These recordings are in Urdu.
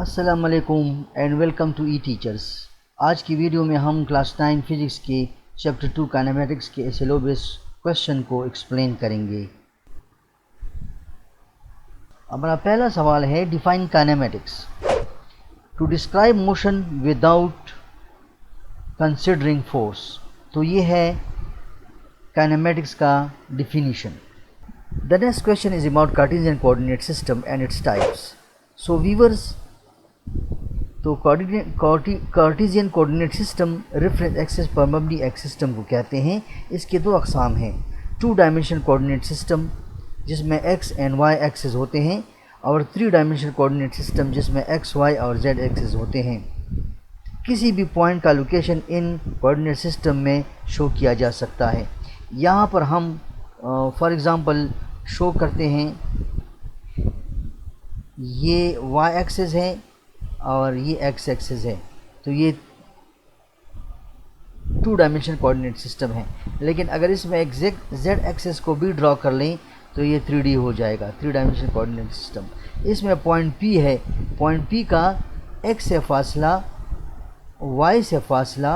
السلام علیکم and welcome to E teachers. آج کی ویڈیو میں ہم کلاس 9 فزکس کے چیپٹر 2 کائنیمیٹکس کے سیلوبس کوشچن کو ایکسپلین کریں گے۔ ہمارا پہلا سوال ہے define kinematics to describe motion without considering force. تو یہ ہے کائنیمیٹکس کا definition. The next question is about Cartesian coordinate system and its types. So viewers, تو Cartesian coordinate system reference axis preferably axis system کو کہتے ہیں۔ اس کے دو اقسام ہیں، 2 ڈائمینشنل کوآرڈینیٹ سسٹم جس میں ایکس اینڈ وائی ایکسس ہوتے ہیں، اور 3 ڈائمینشنل کوآرڈینیٹ سسٹم جس میں ایکس وائی اور زیڈ ایکسس ہوتے ہیں۔ کسی بھی پوائنٹ کا لوکیشن ان کوآرڈینیٹ سسٹم میں شو کیا جا سکتا ہے۔ یہاں پر ہم فار ایگزامپل شو کرتے ہیں، یہ وائی ایکسس ہے اور یہ ایکس ایکسس ہے، تو یہ 2 ڈائمینشنل کوآرڈینیٹ سسٹم ہے۔ لیکن اگر اس میں ایک زیڈ ایکسس کو بھی ڈرا کر لیں تو یہ 3D ہو جائے گا، 3 ڈائمینشنل کوآرڈینیٹ سسٹم۔ اس میں پوائنٹ پی ہے، پوائنٹ پی کا ایکس سے فاصلہ، وائی سے فاصلہ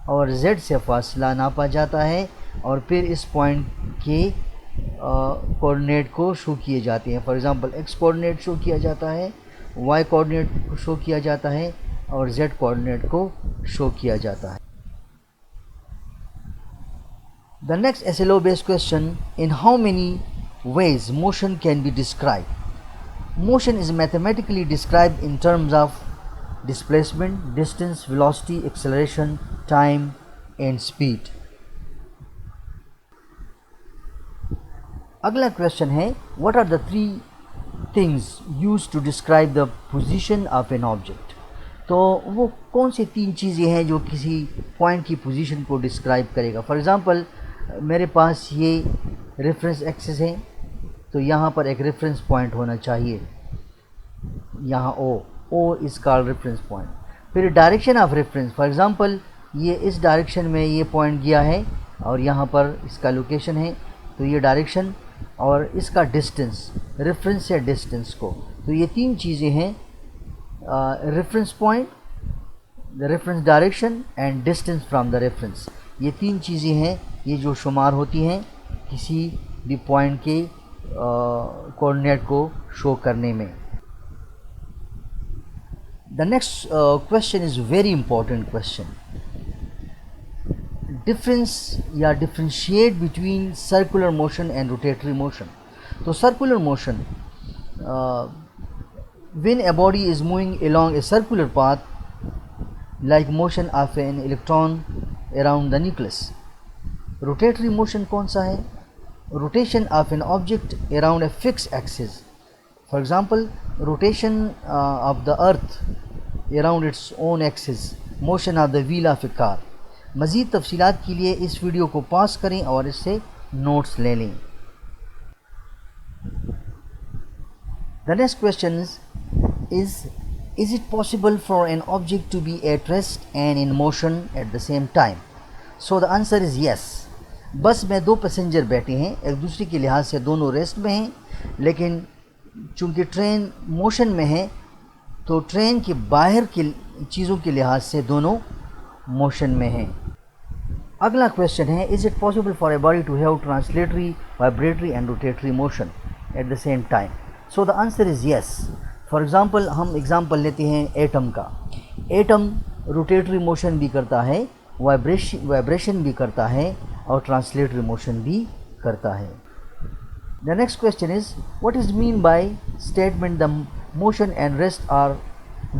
اور زیڈ سے فاصلہ ناپا جاتا ہے، اور پھر اس پوائنٹ کے کوآرڈینیٹ کو شو کیے جاتے ہیں۔ فار ایگزامپل ایکس کوآرڈینیٹ شو کیا جاتا ہے، وائی کوآرڈینیٹ کو شو کیا جاتا ہے اور زیڈ کوآرڈینیٹ کو شو کیا جاتا ہے۔ The next SLO based question: in how many ways motion can be described? Motion is mathematically described in terms of displacement, distance, velocity, acceleration, time and speed. اگلا کویشچن ہے what are the 3 things used to describe the position of an object؟ تو وہ کون سی 3 چیزیں ہیں جو کسی پوائنٹ کی پوزیشن کو ڈسکرائب کرے گا؟ فار ایگزامپل میرے پاس یہ ریفرنس ایکسس ہے، تو یہاں پر ایک ریفرنس پوائنٹ ہونا چاہیے، یہاں او از کالڈ ریفرنس پوائنٹ۔ پھر direction of reference, for example یہ اس ڈائریکشن میں یہ پوائنٹ گیا ہے اور یہاں پر اس کا لوکیشن ہے، تو یہ ڈائریکشن اور اس کا ڈسٹنس، ریفرنس سے ڈسٹنس کو، تو یہ 3 چیزیں ہیں، reference point, reference direction and distance from the reference. یہ 3 چیزیں ہیں یہ جو شمار ہوتی ہیں کسی بھی پوائنٹ کے کوآرڈینیٹ کو شو کرنے میں۔ The next question is very important question, difference یا differentiate between circular motion and rotatory motion. تو circular motion, when a body is moving along a circular path like motion of an electron around the nucleus. Rotatory motion کون سا ہے؟ Rotation of an object around a fixed axis. For example, rotation of the earth around its own axis, motion of the wheel of a car. مزید تفصیلات کے لیے اس ویڈیو کو پاس کریں اور اس سے نوٹس لے لیں۔ The next question is it possible for an object to be at rest and in motion at the same time? So the answer is yes. بس میں 2 پیسنجر بیٹھے ہیں، ایک دوسرے کے لحاظ سے دونوں ریسٹ میں ہیں، لیکن چونکہ ٹرین موشن میں ہے تو ٹرین کے باہر کی چیزوں کے لحاظ سے دونوں موشن میں ہیں۔ اگلا کویشچن ہے is it possible for a body to have translatory, vibratory and rotatory motion at the same time? So the answer is yes. For example ہم ایگزامپل لیتے ہیں ایٹم کا۔ ایٹم روٹیٹری موشن بھی کرتا ہے، وائبریشن بھی کرتا ہے اور ٹرانسلیٹری موشن بھی کرتا ہے۔ The next question is what is mean by statement the motion and rest are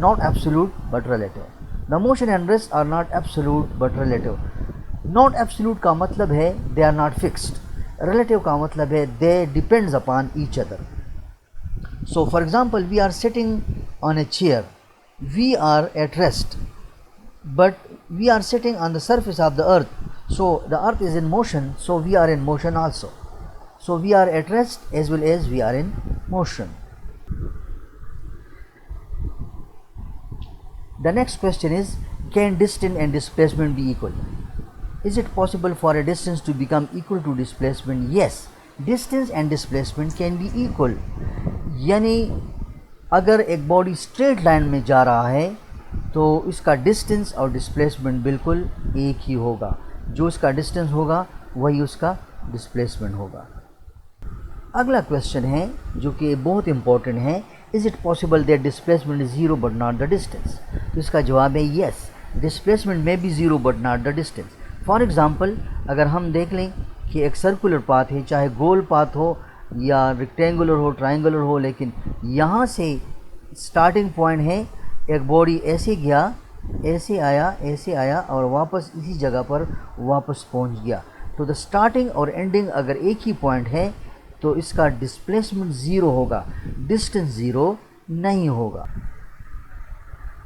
not absolute but relative? The motion and rest are not absolute but relative. Not absolute کا مطلب ہے they are not fixed. Relative کا مطلب ہے they depends upon each other. So for example we are sitting on a chair, we are at rest, but we are sitting on the surface of the earth, so the earth is in motion, so we are in motion also. So we are at rest as well as we are in motion. The next question is can distance and displacement be equal? Is it possible for a distance to become equal to displacement? Yes, distance and displacement can be equal. یعنی اگر ایک باڈی اسٹریٹ لائن میں جا رہا ہے تو اس کا ڈسٹینس اور ڈسپلیسمنٹ بالکل ایک ہی ہوگا. جو اس کا ڈسٹینس ہوگا وہی اس کا ڈسپلیسمنٹ ہوگا. اگلا کویشچن ہے جو کہ بہت امپورٹنٹ ہے. Is it possible that displacement is zero but not the distance? تو اس کا جواب ہے یس، ڈسپلیسمنٹ میں بھی zero but not the distance. For example اگر ہم دیکھ لیں کہ ایک سرکولر پاتھ ہے، چاہے گول پاتھ ہو یا ریکٹینگولر ہو ٹرائنگولر ہو، لیکن یہاں سے سٹارٹنگ پوائنٹ ہے، ایک باڈی ایسے گیا، ایسے آیا اور واپس اسی جگہ پر واپس پہنچ گیا. تو دا سٹارٹنگ اور اینڈنگ اگر ایک ہی پوائنٹ ہے تو اس کا ڈسپلیسمنٹ زیرو ہوگا، ڈسٹینس زیرو نہیں ہوگا.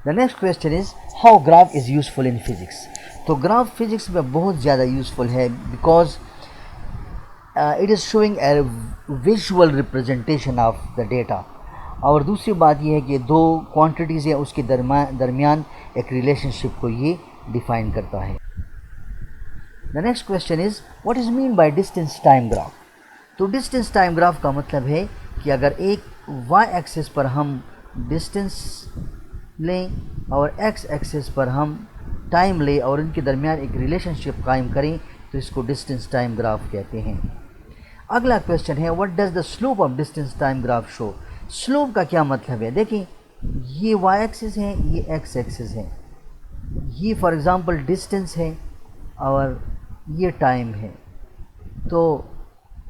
دا next question is how graph is useful in physics? تو گراف فزکس میں بہت زیادہ یوزفل ہے because it is شوئنگ a visual representation of the data. اور دوسری بات یہ ہے کہ دو کوانٹٹیز ہیں اس کے درمیان ایک ریلیشن شپ کو یہ ڈیفائن کرتا ہے. دا next question is what is mean by distance time graph? تو ڈسٹینس ٹائم گراف کا مطلب ہے کہ اگر ایک وائی ایکسس پر ہم ڈسٹینس لیں اور ایکس ایکسس پر ہم ٹائم لیں اور ان کے درمیان ایک ریلیشن شپ قائم کریں تو اس کو ڈسٹینس ٹائم گراف کہتے ہیں. اگلا کویشچن ہے what does the slope of distance time graph show? Slope کا کیا مطلب ہے؟ دیکھیں یہ وائی ایکسس ہے، یہ ایکس ایکسس ہے، یہ فار ایگزامپل ڈسٹینس ہے اور یہ ٹائم ہے، تو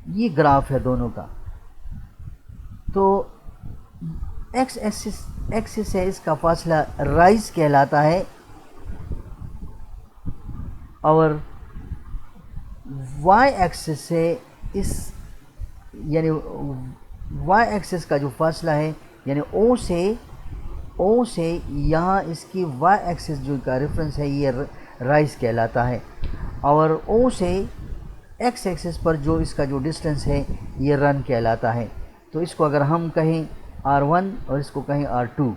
یہ گراف ہے دونوں کا. تو ایکس ایکسس ہے، اس کا فاصلہ رائز کہلاتا ہے، اور وائی ایکسس سے یعنی وائی ایکسس کا جو فاصلہ ہے یعنی او سے یہاں اس کی وائی ایکسس جو کا ریفرنس ہے یہ رائز کہلاتا ہے، اور او سے ایکس ایکسس پر جو اس کا جو ڈسٹینس ہے یہ رن کہلاتا ہے. تو اس کو اگر ہم کہیں R1 اور اس کو کہیں R2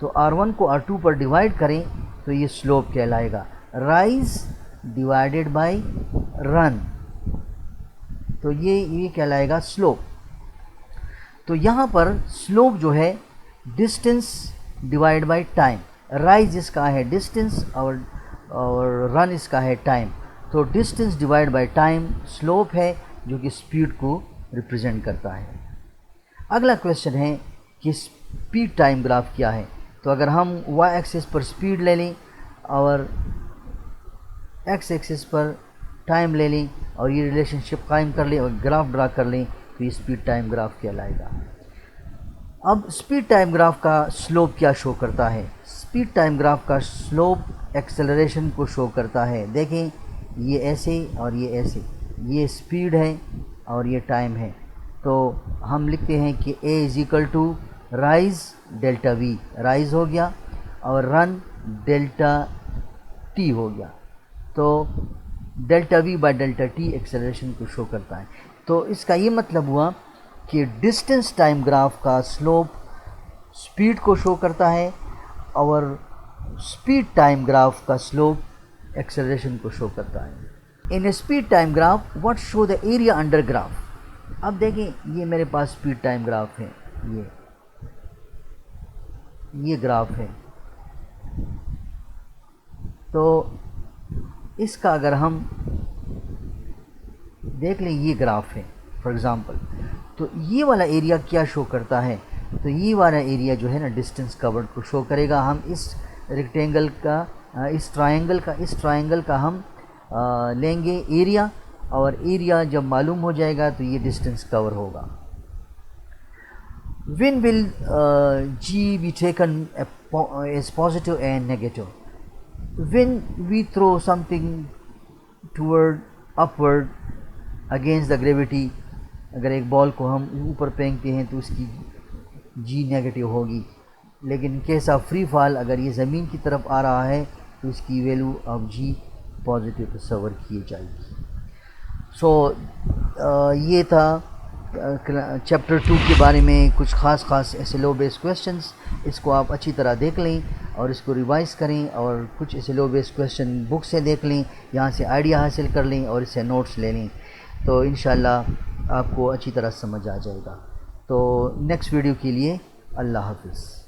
تو R1 کو R2 پر ڈیوائڈ کریں تو یہ سلوپ کہلائے گا، رائز ڈیوائڈیڈ بائی رن، تو یہ کہلائے گا سلوپ. تو یہاں پر سلوپ جو ہے distance divide by time, rise اس کا ہے ڈسٹینس اور رن اس کا ہے ٹائم، تو distance divide by time slope ہے جو کہ اسپیڈ کو ریپرزینٹ کرتا ہے. اگلا کویشچن ہے کہ اسپیڈ ٹائم گراف کیا ہے؟ تو اگر ہم وائی ایکسس پر اسپیڈ لے لیں اور ایکس ایکسس پر ٹائم لے لیں اور یہ ریلیشن شپ قائم کر لیں اور گراف ڈرا کر لیں تو یہ اسپیڈ ٹائم گراف کہلائے گا. اب اسپیڈ ٹائم گراف کا سلوپ کیا شو کرتا ہے؟ اسپیڈ ٹائم گراف کا سلوپ ایکسلریشن کو شو کرتا ہے. دیکھیں یہ ایسے اور یہ ایسے، یہ اسپیڈ ہے اور یہ ٹائم ہے، تو ہم لکھتے ہیں کہ A is equal to rise delta V, rise ہو گیا، اور رن ڈیلٹا ٹی ہو گیا. تو delta V by delta T acceleration کو شو کرتا ہے. تو اس کا یہ مطلب ہوا کہ ڈسٹینس ٹائم گراف کا سلوپ اسپیڈ کو شو کرتا ہے اور اسپیڈ ٹائم گراف کا سلوپ ایکسلریشن کو شو کرتا ہے. In speed time graph what show the area under graph? اب دیکھیں یہ میرے پاس اسپیڈ ٹائم گراف ہے، یہ گراف ہے، تو اس کا اگر ہم دیکھ لیں یہ گراف ہے فار ایگزامپل، تو یہ والا ایریا کیا شو کرتا ہے؟ تو یہ والا ایریا جو ہے نا ڈسٹینس کورڈ کو شو کرے گا. ہم اس ریکٹینگل کا اس ٹرائنگل کا ہم لیں گے ایریا، اور ایریا جب معلوم ہو جائے گا تو یہ ڈسٹینس کور ہوگا. When will G be taken as positive and negative? When we throw something upward against the gravity، اگر ایک بال کو ہم اوپر پھینکتے ہیں تو اس کی G نیگیٹو ہوگی، لیکن کیسا فری فال اگر یہ زمین کی طرف آ رہا ہے تو اس کی ویلو آف G پازیٹیو تصور کیے جائے گی. سو یہ تھا چیپٹر 2 کے بارے میں کچھ خاص ایسے لو بیس کویشچنس. اس کو آپ اچھی طرح دیکھ لیں اور اس کو ریوائز کریں، اور کچھ ایسے لو بیس کویشچن بک سے دیکھ لیں، یہاں سے آئیڈیا حاصل کر لیں اور اس سے نوٹس لے لیں، تو انشاءاللہ آپ کو اچھی طرح سمجھ آ جائے گا. تو نیکسٹ ویڈیو کے لیے اللہ حافظ.